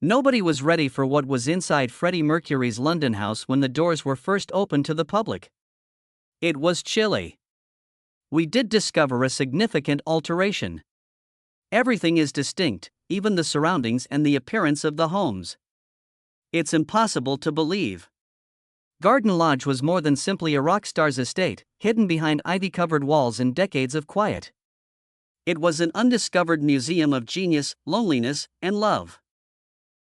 Nobody was ready for what was inside Freddie Mercury's London house when the doors were first opened to the public. It was chilly. We did discover a significant alteration. Everything is distinct, even the surroundings and the appearance of the homes. It's impossible to believe. Garden Lodge was more than simply a rock star's estate, hidden behind ivy-covered walls and decades of quiet. It was an undiscovered museum of genius, loneliness, and love.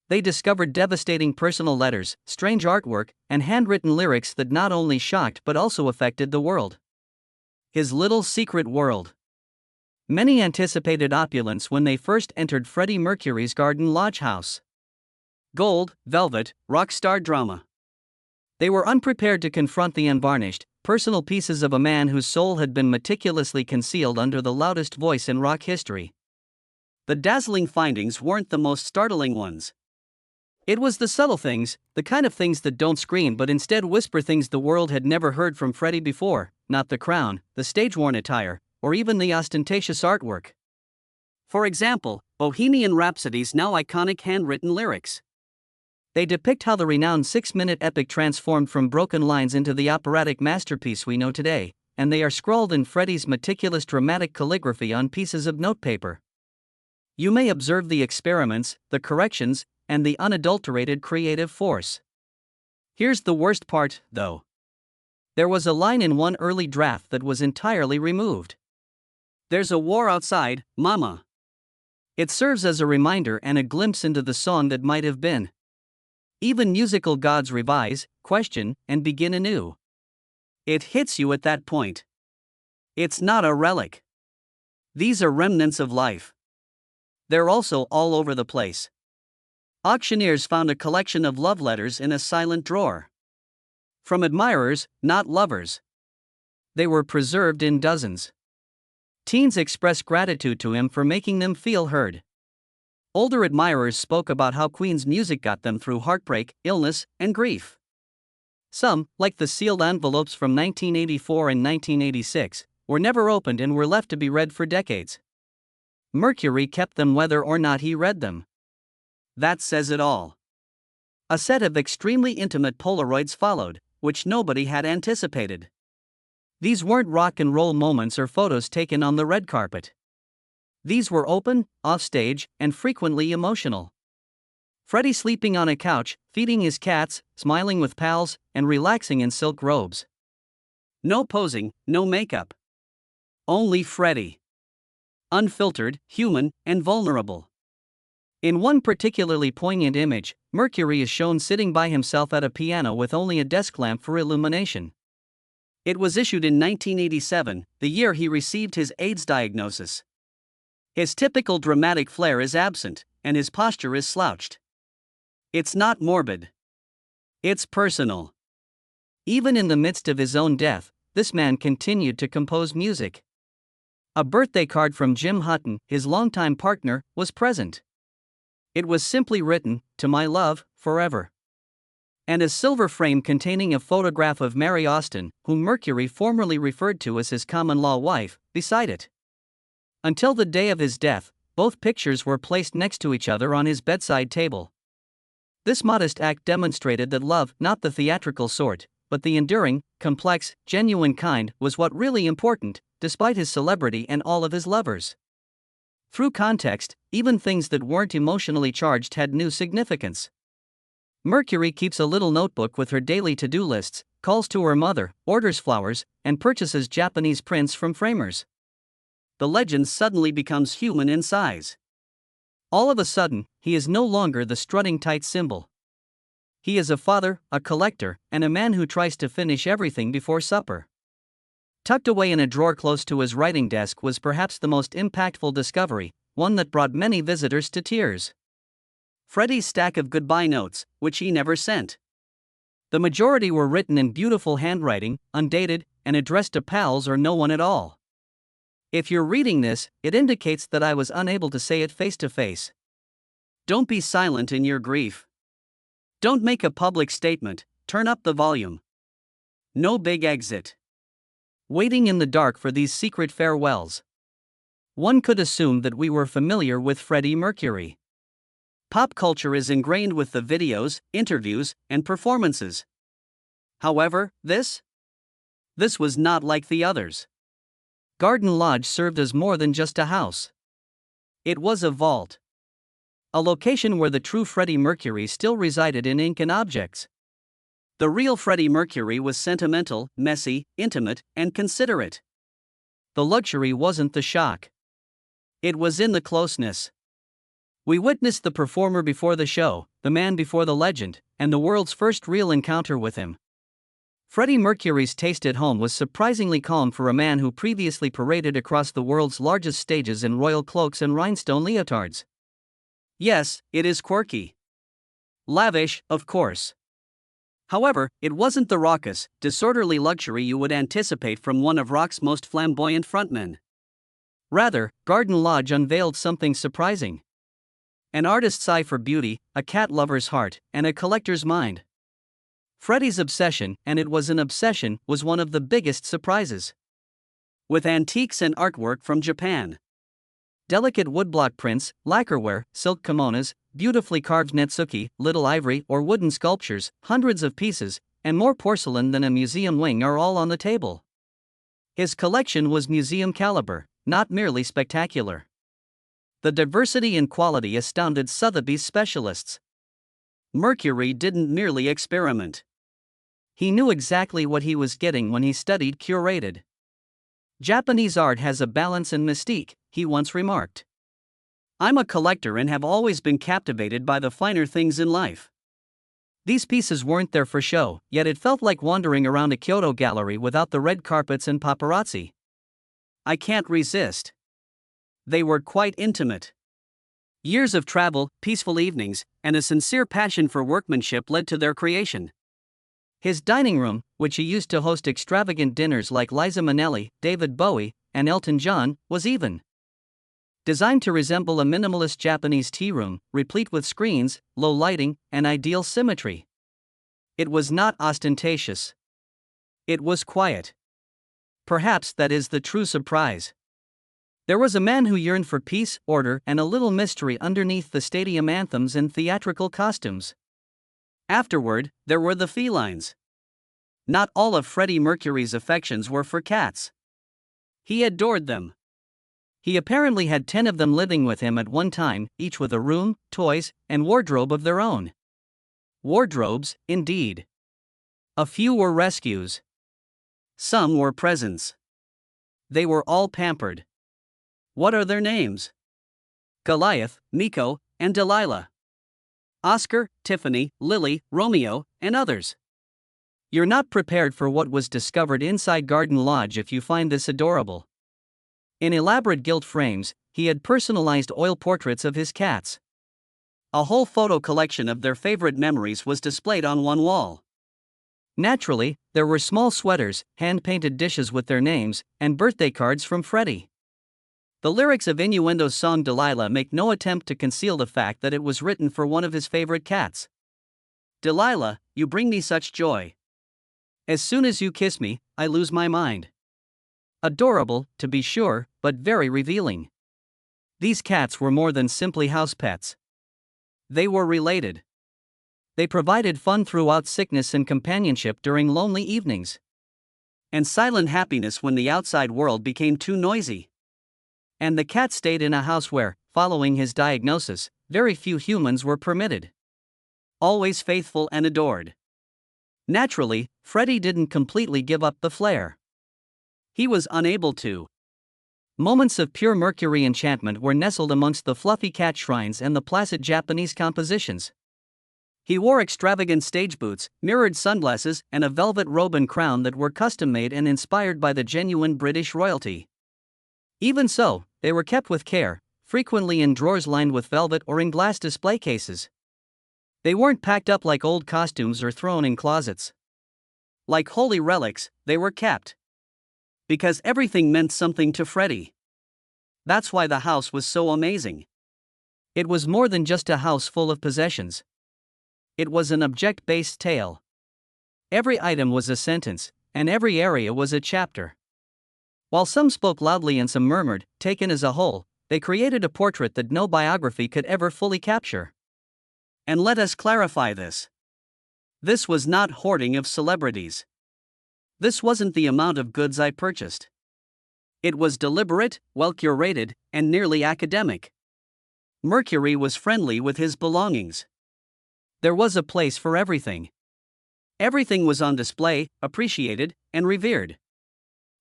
They discovered devastating personal letters, strange artwork, and handwritten lyrics that not only shocked but also affected the world. His little secret world. Many anticipated opulence when they first entered Freddie Mercury's Garden Lodge house. Gold, velvet, rock star drama. They were unprepared to confront the unvarnished, personal pieces of a man whose soul had been meticulously concealed under the loudest voice in rock history. The dazzling findings weren't the most startling ones. It was the subtle things, the kind of things that don't scream but instead whisper things the world had never heard from Freddie before, not the crown, the stage-worn attire, or even the ostentatious artwork. For example, Bohemian Rhapsody's now iconic handwritten lyrics. They depict how the renowned 6-minute epic transformed from broken lines into the operatic masterpiece we know today, and they are scrawled in Freddie's meticulous dramatic calligraphy on pieces of notepaper. You may observe the experiments, the corrections, and the unadulterated creative force. Here's the worst part, though. There was a line in one early draft that was entirely removed. "There's a war outside, mama." It serves as a reminder and a glimpse into the song that might have been. Even musical gods revise, question, and begin anew. It hits you at that point. It's not a relic. These are remnants of life. They're also all over the place. Auctioneers found a collection of love letters in a silent drawer. From admirers, not lovers. They were preserved in dozens. Teens expressed gratitude to him for making them feel heard. Older admirers spoke about how Queen's music got them through heartbreak, illness, and grief. Some, like the sealed envelopes from 1984 and 1986, were never opened and were left to be read for decades. Mercury kept them whether or not he read them. That says it all. A set of extremely intimate Polaroids followed, which nobody had anticipated. These weren't rock and roll moments or photos taken on the red carpet. These were open, offstage, and frequently emotional. Freddie sleeping on a couch, feeding his cats, smiling with pals, and relaxing in silk robes. No posing, no makeup. Only Freddie. Unfiltered, human, and vulnerable. In one particularly poignant image, Mercury is shown sitting by himself at a piano with only a desk lamp for illumination. It was issued in 1987, the year he received his AIDS diagnosis. His typical dramatic flair is absent, and his posture is slouched. It's not morbid. It's personal. Even in the midst of his own death, this man continued to compose music. A birthday card from Jim Hutton, his longtime partner, was present. It was simply written, "To my love, forever." And a silver frame containing a photograph of Mary Austin, whom Mercury formerly referred to as his common-law wife, beside it. Until the day of his death, both pictures were placed next to each other on his bedside table. This modest act demonstrated that love, not the theatrical sort, but the enduring, complex, genuine kind, was what really important, despite his celebrity and all of his lovers. Through context, even things that weren't emotionally charged had new significance. Mercury keeps a little notebook with her daily to-do lists, calls to her mother, orders flowers, and purchases Japanese prints from framers. The legend suddenly becomes human in size. All of a sudden, he is no longer the strutting tight symbol. He is a father, a collector, and a man who tries to finish everything before supper. Tucked away in a drawer close to his writing desk was perhaps the most impactful discovery, one that brought many visitors to tears. Freddie's stack of goodbye notes, which he never sent. The majority were written in beautiful handwriting, undated, and addressed to pals or no one at all. If you're reading this, it indicates that I was unable to say it face to face. Don't be silent in your grief. Don't make a public statement, turn up the volume. No big exit. Waiting in the dark for these secret farewells. One could assume that we were familiar with Freddie Mercury. Pop culture is ingrained with the videos, interviews, and performances. However, this was not like the others. Garden Lodge served as more than just a house. It was a vault. A location where the true Freddie Mercury still resided in ink and objects. The real Freddie Mercury was sentimental, messy, intimate, and considerate. The luxury wasn't the shock. It was in the closeness. We witnessed the performer before the show, the man before the legend, and the world's first real encounter with him. Freddie Mercury's taste at home was surprisingly calm for a man who previously paraded across the world's largest stages in royal cloaks and rhinestone leotards. Yes, it is quirky. Lavish, of course. However, it wasn't the raucous, disorderly luxury you would anticipate from one of rock's most flamboyant frontmen. Rather, Garden Lodge unveiled something surprising. An artist's eye for beauty, a cat lover's heart, and a collector's mind. Freddie's obsession, and it was an obsession, was one of the biggest surprises. With antiques and artwork from Japan. Delicate woodblock prints, lacquerware, silk kimonos, beautifully carved netsuke, little ivory or wooden sculptures, hundreds of pieces, and more porcelain than a museum wing are all on the table. His collection was museum caliber, not merely spectacular. The diversity and quality astounded Sotheby's specialists. Mercury didn't merely experiment. He knew exactly what he was getting when he studied curated. Japanese art has a balance and mystique, he once remarked. I'm a collector and have always been captivated by the finer things in life. These pieces weren't there for show, yet it felt like wandering around a Kyoto gallery without the red carpets and paparazzi. I can't resist. They were quite intimate. Years of travel, peaceful evenings, and a sincere passion for workmanship led to their creation. His dining room, which he used to host extravagant dinners like Liza Minnelli, David Bowie, and Elton John, was even designed to resemble a minimalist Japanese tea room, replete with screens, low lighting, and ideal symmetry. It was not ostentatious. It was quiet. Perhaps that is the true surprise. There was a man who yearned for peace, order, and a little mystery underneath the stadium anthems and theatrical costumes. Afterward, there were the felines. Not all of Freddie Mercury's affections were for cats. He adored them. He apparently had 10 of them living with him at one time, each with a room, toys, and wardrobe of their own. Wardrobes, indeed. A few were rescues. Some were presents. They were all pampered. What are their names? Goliath, Miko, and Delilah. Oscar, Tiffany, Lily, Romeo, and others. You're not prepared for what was discovered inside Garden Lodge if you find this adorable. In elaborate gilt frames, he had personalized oil portraits of his cats. A whole photo collection of their favorite memories was displayed on one wall. Naturally, there were small sweaters, hand-painted dishes with their names, and birthday cards from Freddie. The lyrics of Innuendo's song Delilah make no attempt to conceal the fact that it was written for one of his favorite cats. Delilah, you bring me such joy. As soon as you kiss me, I lose my mind. Adorable, to be sure, but very revealing. These cats were more than simply house pets. They were related. They provided fun throughout sickness and companionship during lonely evenings. And silent happiness when the outside world became too noisy. And the cat stayed in a house where, following his diagnosis, very few humans were permitted. Always faithful and adored. Naturally, Freddie didn't completely give up the flair. He was unable to. Moments of pure Mercury enchantment were nestled amongst the fluffy cat shrines and the placid Japanese compositions. He wore extravagant stage boots, mirrored sunglasses, and a velvet robe and crown that were custom-made and inspired by the genuine British royalty. Even so, they were kept with care, frequently in drawers lined with velvet or in glass display cases. They weren't packed up like old costumes or thrown in closets. Like holy relics, they were kept. Because everything meant something to Freddie. That's why the house was so amazing. It was more than just a house full of possessions. It was an object-based tale. Every item was a sentence, and every area was a chapter. While some spoke loudly and some murmured, taken as a whole, they created a portrait that no biography could ever fully capture. And let us clarify this. This was not hoarding of celebrities. This wasn't the amount of goods I purchased. It was deliberate, well-curated, and nearly academic. Mercury was friendly with his belongings. There was a place for everything. Everything was on display, appreciated, and revered.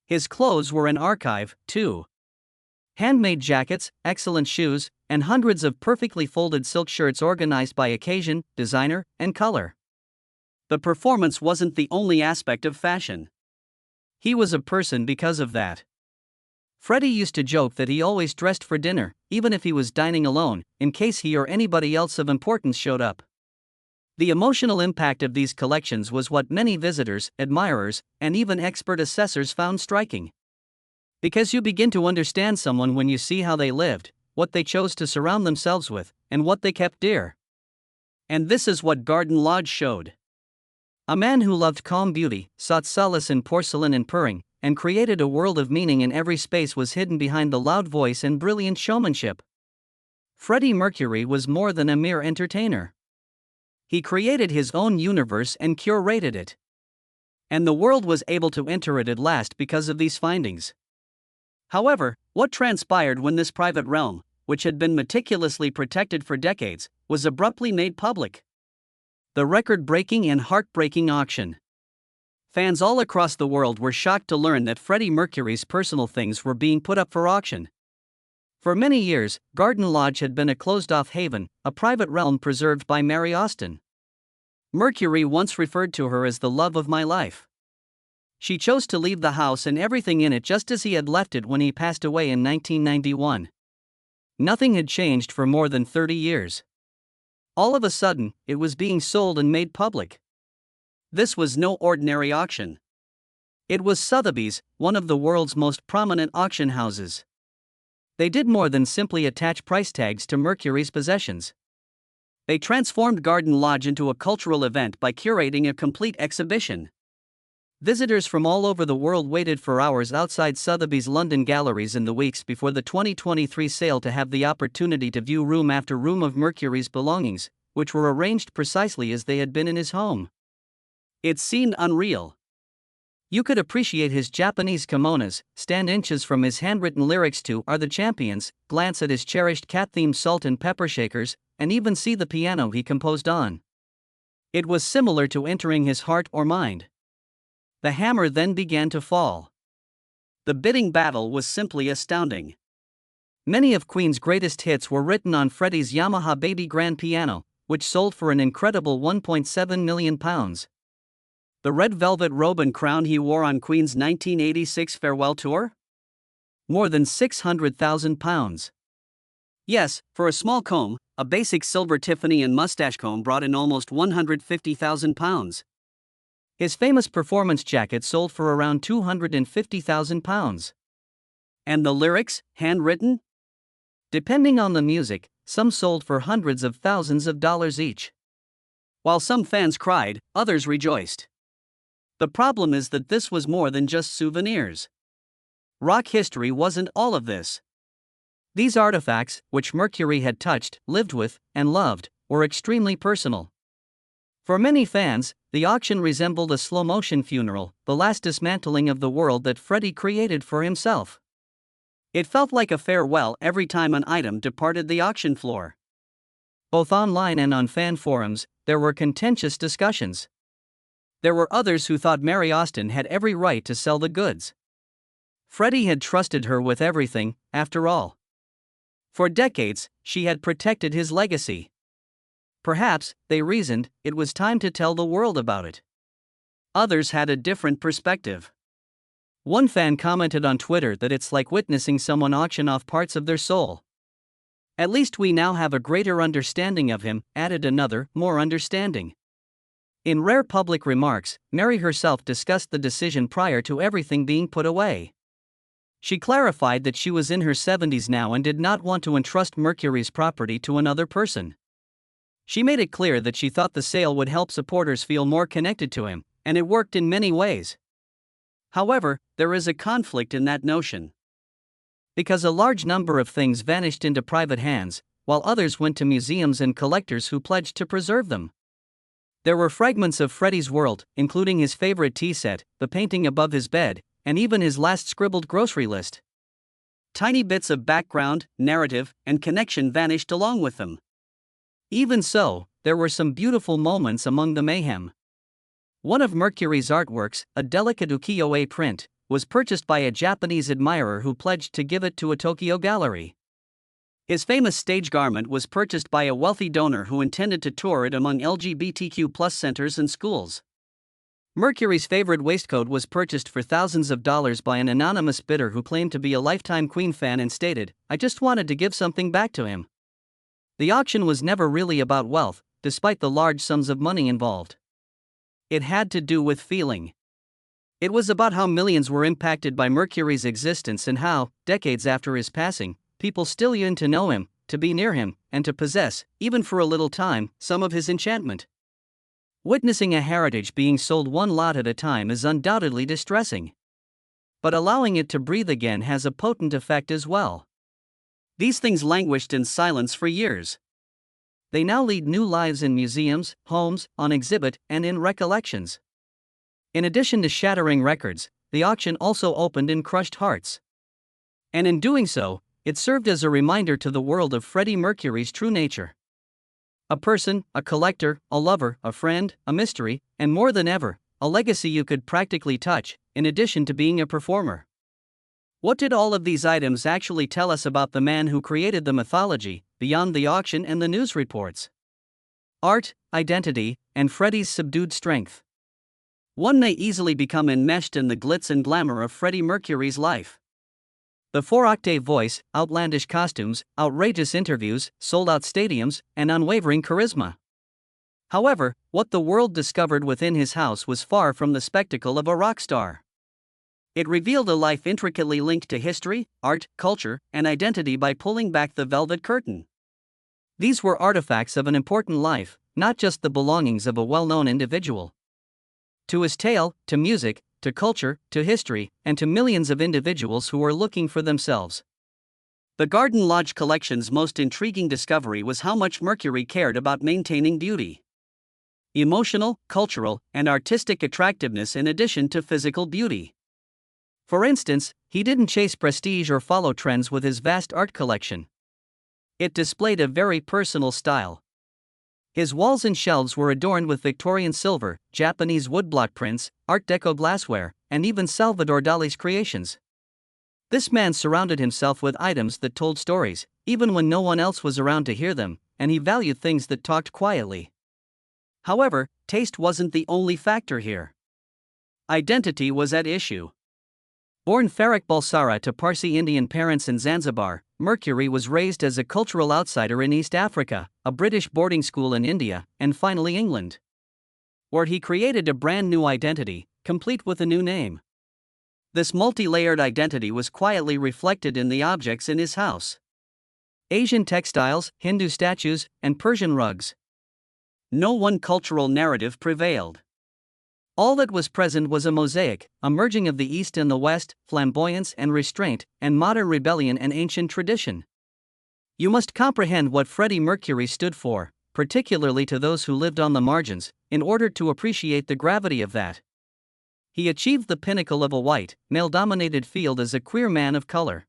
His clothes were an archive, too. Handmade jackets, excellent shoes, and hundreds of perfectly folded silk shirts organized by occasion, designer, and color. The performance wasn't the only aspect of fashion. He was a person because of that. Freddie used to joke that he always dressed for dinner, even if he was dining alone, in case he or anybody else of importance showed up. The emotional impact of these collections was what many visitors, admirers, and even expert assessors found striking. Because you begin to understand someone when you see how they lived, what they chose to surround themselves with, and what they kept dear. And this is what Garden Lodge showed. A man who loved calm beauty, sought solace in porcelain and purring, and created a world of meaning in every space was hidden behind the loud voice and brilliant showmanship. Freddie Mercury was more than a mere entertainer. He created his own universe and curated it. And the world was able to enter it at last because of these findings. However, what transpired when this private realm, which had been meticulously protected for decades, was abruptly made public? The record-breaking and heartbreaking auction. Fans all across the world were shocked to learn that Freddie Mercury's personal things were being put up for auction. For many years, Garden Lodge had been a closed-off haven, a private realm preserved by Mary Austin. Mercury once referred to her as the love of my life. She chose to leave the house and everything in it just as he had left it when he passed away in 1991. Nothing had changed for more than 30 years. All of a sudden, it was being sold and made public. This was no ordinary auction. It was Sotheby's, one of the world's most prominent auction houses. They did more than simply attach price tags to Mercury's possessions. They transformed Garden Lodge into a cultural event by curating a complete exhibition. Visitors from all over the world waited for hours outside Sotheby's London galleries in the weeks before the 2023 sale to have the opportunity to view room after room of Mercury's belongings, which were arranged precisely as they had been in his home. It seemed unreal. You could appreciate his Japanese kimonos, stand inches from his handwritten lyrics to "Are the Champions," glance at his cherished cat-themed salt and pepper shakers, and even see the piano he composed on. It was similar to entering his heart or mind. The hammer then began to fall. The bidding battle was simply astounding. Many of Queen's greatest hits were written on Freddie's Yamaha Baby Grand piano, which sold for an incredible £1.7 million. The red velvet robe and crown he wore on Queen's 1986 farewell tour? More than £600,000. Yes, for a small comb, a basic silver Tiffany and mustache comb brought in almost £150,000. His famous performance jacket sold for around £250,000. And the lyrics, handwritten? Depending on the music, some sold for hundreds of thousands of dollars each. While some fans cried, others rejoiced. The problem is that this was more than just souvenirs. Rock history wasn't all of this. These artifacts, which Mercury had touched, lived with, and loved, were extremely personal. For many fans, the auction resembled a slow-motion funeral, the last dismantling of the world that Freddie created for himself. It felt like a farewell every time an item departed the auction floor. Both online and on fan forums, there were contentious discussions. There were others who thought Mary Austin had every right to sell the goods. Freddie had trusted her with everything, after all. For decades, she had protected his legacy. Perhaps, they reasoned, it was time to tell the world about it. Others had a different perspective. One fan commented on Twitter that it's like witnessing someone auction off parts of their soul. At least we now have a greater understanding of him, added another, more understanding. In rare public remarks, Mary herself discussed the decision prior to everything being put away. She clarified that she was in her 70s now and did not want to entrust Mercury's property to another person. She made it clear that she thought the sale would help supporters feel more connected to him, and it worked in many ways. However, there is a conflict in that notion. Because a large number of things vanished into private hands, while others went to museums and collectors who pledged to preserve them. There were fragments of Freddie's world, including his favorite tea set, the painting above his bed, and even his last scribbled grocery list. Tiny bits of background, narrative, and connection vanished along with them. Even so, there were some beautiful moments among the mayhem. One of Mercury's artworks, a delicate ukiyo-e print, was purchased by a Japanese admirer who pledged to give it to a Tokyo gallery. His famous stage garment was purchased by a wealthy donor who intended to tour it among LGBTQ+ centers and schools. Mercury's favorite waistcoat was purchased for thousands of dollars by an anonymous bidder who claimed to be a lifetime Queen fan and stated, "I just wanted to give something back to him." The auction was never really about wealth, despite the large sums of money involved. It had to do with feeling. It was about how millions were impacted by Mercury's existence and how, decades after his passing, people still yearned to know him, to be near him, and to possess, even for a little time, some of his enchantment. Witnessing a heritage being sold one lot at a time is undoubtedly distressing. But allowing it to breathe again has a potent effect as well. These things languished in silence for years. They now lead new lives in museums, homes, on exhibit, and in recollections. In addition to shattering records, the auction also opened and crushed hearts. And in doing so, it served as a reminder to the world of Freddie Mercury's true nature. A person, a collector, a lover, a friend, a mystery, and more than ever, a legacy you could practically touch, in addition to being a performer. What did all of these items actually tell us about the man who created the mythology, beyond the auction and the news reports? Art, identity, and Freddie's subdued strength. One may easily become enmeshed in the glitz and glamour of Freddie Mercury's life. The four-octave voice, outlandish costumes, outrageous interviews, sold-out stadiums, and unwavering charisma. However, what the world discovered within his house was far from the spectacle of a rock star. It revealed a life intricately linked to history, art, culture, and identity by pulling back the velvet curtain. These were artifacts of an important life, not just the belongings of a well-known individual. To his tale, to music, to culture, to history, and to millions of individuals who were looking for themselves. The Garden Lodge collection's most intriguing discovery was how much Mercury cared about maintaining beauty. Emotional, cultural, and artistic attractiveness in addition to physical beauty. For instance, he didn't chase prestige or follow trends with his vast art collection. It displayed a very personal style. His walls and shelves were adorned with Victorian silver, Japanese woodblock prints, Art Deco glassware, and even Salvador Dali's creations. This man surrounded himself with items that told stories, even when no one else was around to hear them, and he valued things that talked quietly. However, taste wasn't the only factor here. Identity was at issue. Born Farrokh Bulsara to Parsi Indian parents in Zanzibar, Mercury was raised as a cultural outsider in East Africa, a British boarding school in India, and finally England, where he created a brand new identity, complete with a new name. This multi-layered identity was quietly reflected in the objects in his house. Asian textiles, Hindu statues, and Persian rugs. No one cultural narrative prevailed. All that was present was a mosaic, a merging of the East and the West, flamboyance and restraint, and modern rebellion and ancient tradition. You must comprehend what Freddie Mercury stood for, particularly to those who lived on the margins, in order to appreciate the gravity of that. He achieved the pinnacle of a white, male-dominated field as a queer man of color.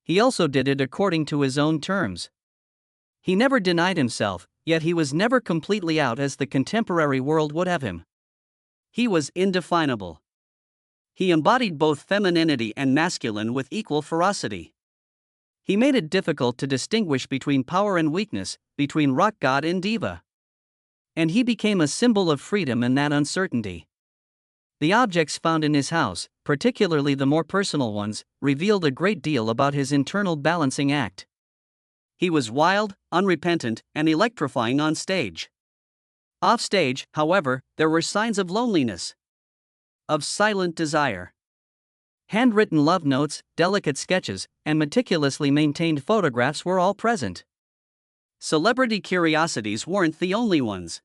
He also did it according to his own terms. He never denied himself, yet he was never completely out as the contemporary world would have him. He was indefinable. He embodied both femininity and masculine with equal ferocity. He made it difficult to distinguish between power and weakness, between rock god and diva. And he became a symbol of freedom in that uncertainty. The objects found in his house, particularly the more personal ones, revealed a great deal about his internal balancing act. He was wild, unrepentant, and electrifying on stage. Off stage, however, there were signs of loneliness, of silent desire. Handwritten love notes, delicate sketches, and meticulously maintained photographs were all present. Celebrity curiosities weren't the only ones.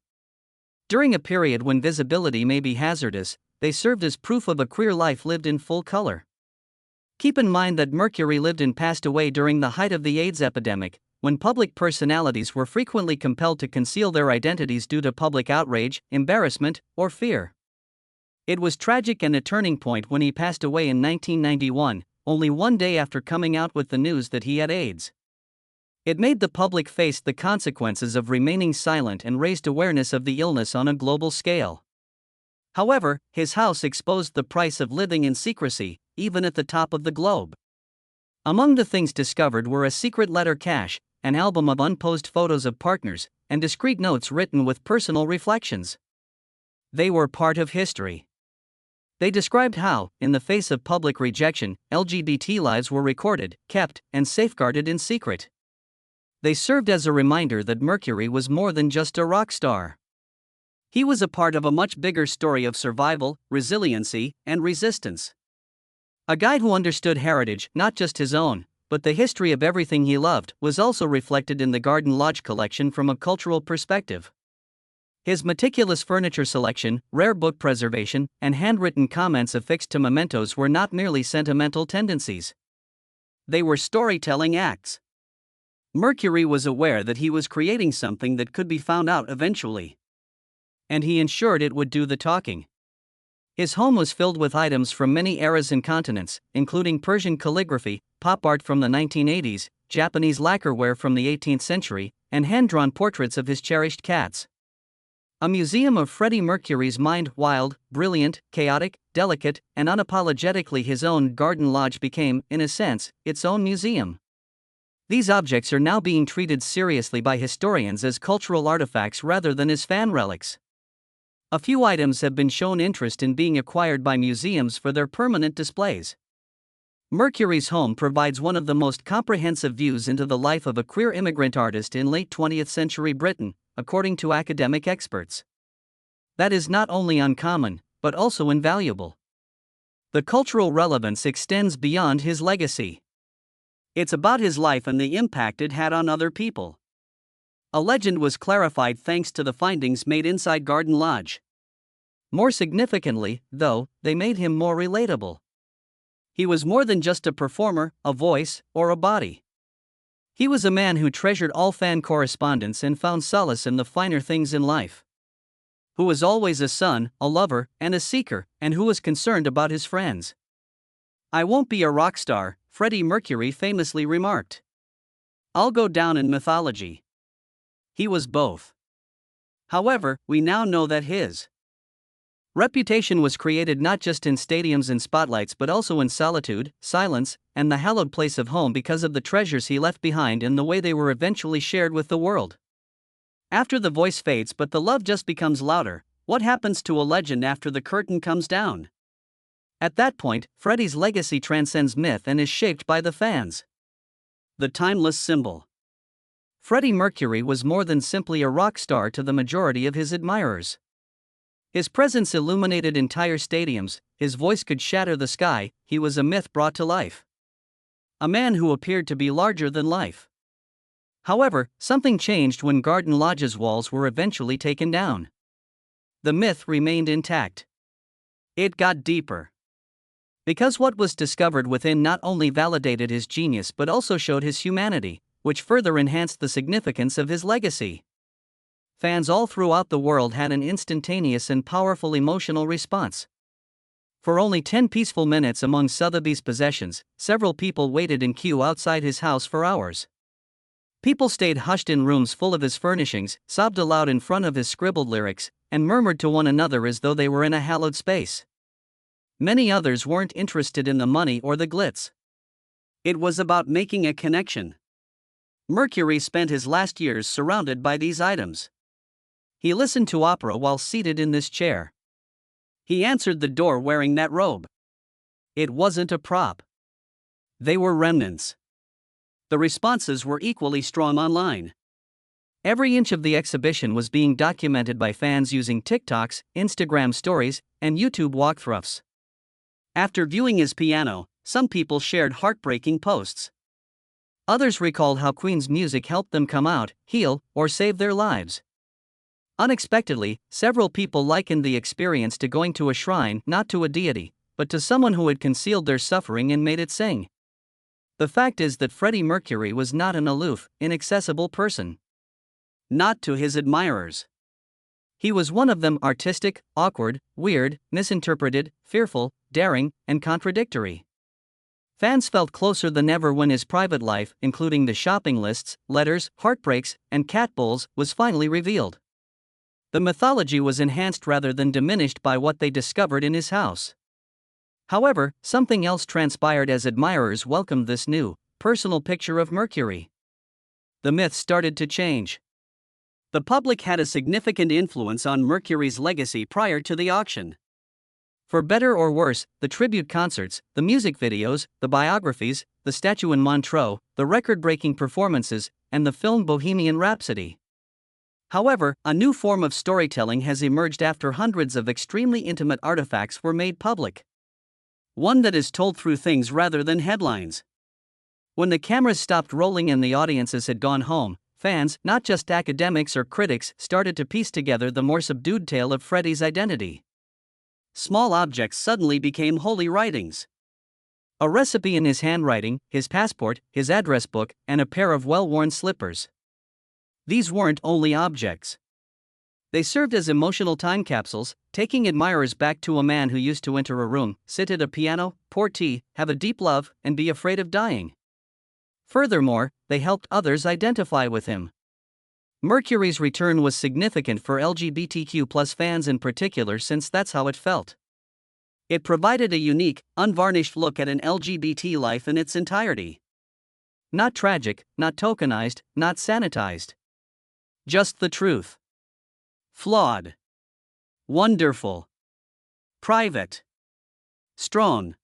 During a period when visibility may be hazardous, they served as proof of a queer life lived in full color. Keep in mind that Mercury lived and passed away during the height of the AIDS epidemic, when public personalities were frequently compelled to conceal their identities due to public outrage, embarrassment, or fear. It was tragic and a turning point when he passed away in 1991, only one day after coming out with the news that he had AIDS. It made the public face the consequences of remaining silent and raised awareness of the illness on a global scale. However, his house exposed the price of living in secrecy, even at the top of the globe. Among the things discovered were a secret letter cache, an album of unposed photos of partners, and discreet notes written with personal reflections. They were part of history. They described how, in the face of public rejection, LGBT lives were recorded, kept, and safeguarded in secret. They served as a reminder that Mercury was more than just a rock star. He was a part of a much bigger story of survival, resiliency, and resistance. A guy who understood heritage, not just his own, but the history of everything he loved, was also reflected in the Garden Lodge collection from a cultural perspective. His meticulous furniture selection, rare book preservation, and handwritten comments affixed to mementos were not merely sentimental tendencies. They were storytelling acts. Mercury was aware that he was creating something that could be found out eventually. And he ensured it would do the talking. His home was filled with items from many eras and continents, including Persian calligraphy, pop art from the 1980s, Japanese lacquerware from the 18th century, and hand-drawn portraits of his cherished cats. A museum of Freddie Mercury's mind, wild, brilliant, chaotic, delicate, and unapologetically his own, Garden Lodge became, in a sense, its own museum. These objects are now being treated seriously by historians as cultural artifacts rather than as fan relics. A few items have been shown interest in being acquired by museums for their permanent displays. Mercury's home provides one of the most comprehensive views into the life of a queer immigrant artist in late 20th century Britain, according to academic experts. That is not only uncommon, but also invaluable. The cultural relevance extends beyond his legacy. It's about his life and the impact it had on other people. A legend was clarified thanks to the findings made inside Garden Lodge. More significantly, though, they made him more relatable. He was more than just a performer, a voice, or a body. He was a man who treasured all fan correspondence and found solace in the finer things in life. Who was always a son, a lover, and a seeker, and who was concerned about his friends. "I won't be a rock star," Freddie Mercury famously remarked. "I'll go down in mythology." He was both. However, we now know that his reputation was created not just in stadiums and spotlights but also in solitude, silence, and the hallowed place of home because of the treasures he left behind and the way they were eventually shared with the world. After the voice fades but the love just becomes louder, what happens to a legend after the curtain comes down? At that point, Freddie's legacy transcends myth and is shaped by the fans. The timeless symbol. Freddie Mercury was more than simply a rock star to the majority of his admirers. His presence illuminated entire stadiums, his voice could shatter the sky, he was a myth brought to life. A man who appeared to be larger than life. However, something changed when Garden Lodge's walls were eventually taken down. The myth remained intact. It got deeper. Because what was discovered within not only validated his genius but also showed his humanity, which further enhanced the significance of his legacy. Fans all throughout the world had an instantaneous and powerful emotional response. For only 10 peaceful minutes among Sotheby's possessions, several people waited in queue outside his house for hours. People stayed hushed in rooms full of his furnishings, sobbed aloud in front of his scribbled lyrics, and murmured to one another as though they were in a hallowed space. Many others weren't interested in the money or the glitz. It was about making a connection. Mercury spent his last years surrounded by these items. He listened to opera while seated in this chair. He answered the door wearing that robe. It wasn't a prop. They were remnants. The responses were equally strong online. Every inch of the exhibition was being documented by fans using TikToks, Instagram stories, and YouTube walkthroughs. After viewing his piano, some people shared heartbreaking posts. Others recalled how Queen's music helped them come out, heal, or save their lives. Unexpectedly, several people likened the experience to going to a shrine, not to a deity, but to someone who had concealed their suffering and made it sing. The fact is that Freddie Mercury was not an aloof, inaccessible person. Not to his admirers. He was one of them, artistic, awkward, weird, misinterpreted, fearful, daring, and contradictory. Fans felt closer than ever when his private life, including the shopping lists, letters, heartbreaks, and cat bowls, was finally revealed. The mythology was enhanced rather than diminished by what they discovered in his house. However, something else transpired as admirers welcomed this new, personal picture of Mercury. The myth started to change. The public had a significant influence on Mercury's legacy prior to the auction. For better or worse, the tribute concerts, the music videos, the biographies, the statue in Montreux, the record-breaking performances, and the film Bohemian Rhapsody. However, a new form of storytelling has emerged after hundreds of extremely intimate artifacts were made public. One that is told through things rather than headlines. When the cameras stopped rolling and the audiences had gone home, fans, not just academics or critics, started to piece together the more subdued tale of Freddie's identity. Small objects suddenly became holy writings. A recipe in his handwriting, his passport, his address book, and a pair of well-worn slippers. These weren't only objects. They served as emotional time capsules, taking admirers back to a man who used to enter a room, sit at a piano, pour tea, have a deep love, and be afraid of dying. Furthermore, they helped others identify with him. Mercury's return was significant for LGBTQ+ fans in particular, since that's how it felt. It provided a unique, unvarnished look at an LGBT life in its entirety. Not tragic, not tokenized, not sanitized. Just the truth. Flawed. Wonderful. Private. Strong.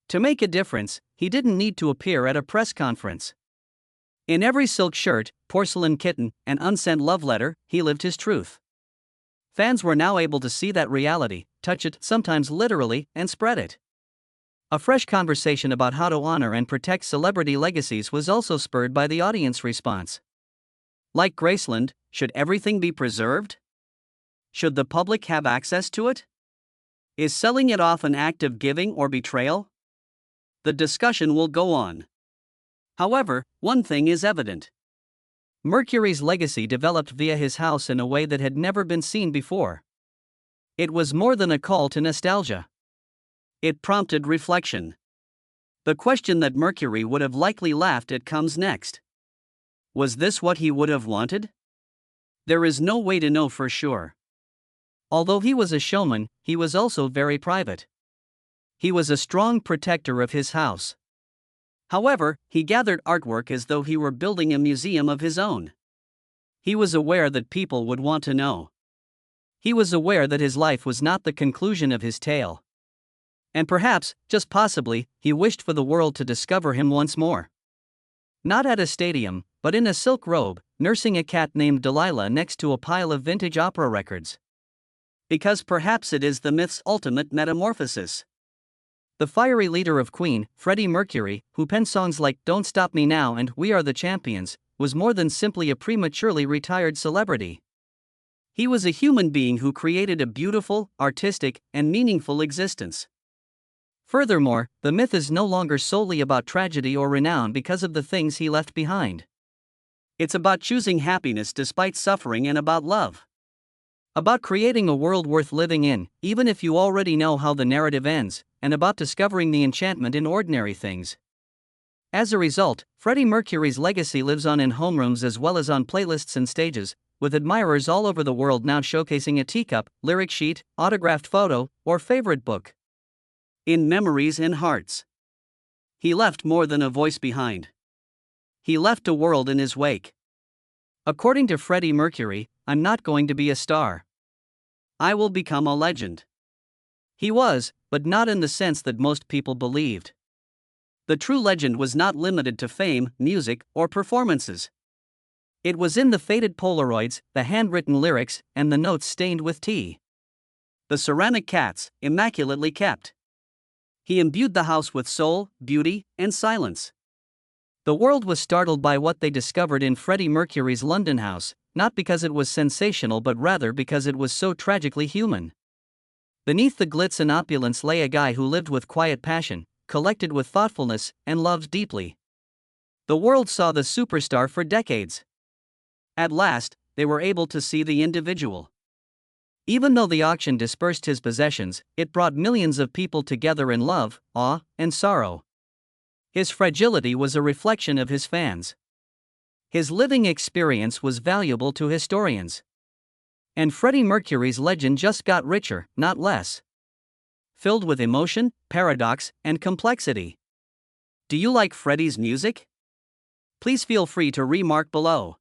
To make a difference, he didn't need to appear at a press conference. In every silk shirt, porcelain kitten, and unsent love letter, he lived his truth. Fans were now able to see that reality, touch it, sometimes literally, and spread it. A fresh conversation about how to honor and protect celebrity legacies was also spurred by the audience response. Like Graceland, should everything be preserved? Should the public have access to it? Is selling it off an act of giving or betrayal? The discussion will go on. However, one thing is evident. Mercury's legacy developed via his house in a way that had never been seen before. It was more than a call to nostalgia. It prompted reflection. The question that Mercury would have likely laughed at comes next. Was this what he would have wanted? There is no way to know for sure. Although he was a showman, he was also very private. He was a strong protector of his house. However, he gathered artwork as though he were building a museum of his own. He was aware that people would want to know. He was aware that his life was not the conclusion of his tale. And perhaps, just possibly, he wished for the world to discover him once more. Not at a stadium, but in a silk robe, nursing a cat named Delilah next to a pile of vintage opera records. Because perhaps it is the myth's ultimate metamorphosis. The fiery leader of Queen, Freddie Mercury, who penned songs like Don't Stop Me Now and We Are the Champions, was more than simply a prematurely retired celebrity. He was a human being who created a beautiful, artistic, and meaningful existence. Furthermore, the myth is no longer solely about tragedy or renown because of the things he left behind. It's about choosing happiness despite suffering, and about love. About creating a world worth living in, even if you already know how the narrative ends, and about discovering the enchantment in ordinary things. As a result, Freddie Mercury's legacy lives on in homerooms as well as on playlists and stages, with admirers all over the world now showcasing a teacup, lyric sheet, autographed photo, or favorite book. In memories and hearts. He left more than a voice behind. He left a world in his wake. According to Freddie Mercury, I'm not going to be a star. I will become a legend. He was, but not in the sense that most people believed. The true legend was not limited to fame, music, or performances. It was in the faded Polaroids, the handwritten lyrics, and the notes stained with tea. The ceramic cats, immaculately kept. He imbued the house with soul, beauty, and silence. The world was startled by what they discovered in Freddie Mercury's London house, not because it was sensational but rather because it was so tragically human. Beneath the glitz and opulence lay a guy who lived with quiet passion, collected with thoughtfulness, and loved deeply. The world saw the superstar for decades. At last, they were able to see the individual. Even though the auction dispersed his possessions, it brought millions of people together in love, awe, and sorrow. His fragility was a reflection of his fans. His living experience was valuable to historians. And Freddie Mercury's legend just got richer, not less. Filled with emotion, paradox, and complexity. Do you like Freddie's music? Please feel free to remark below.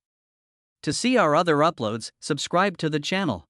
To see our other uploads, subscribe to the channel.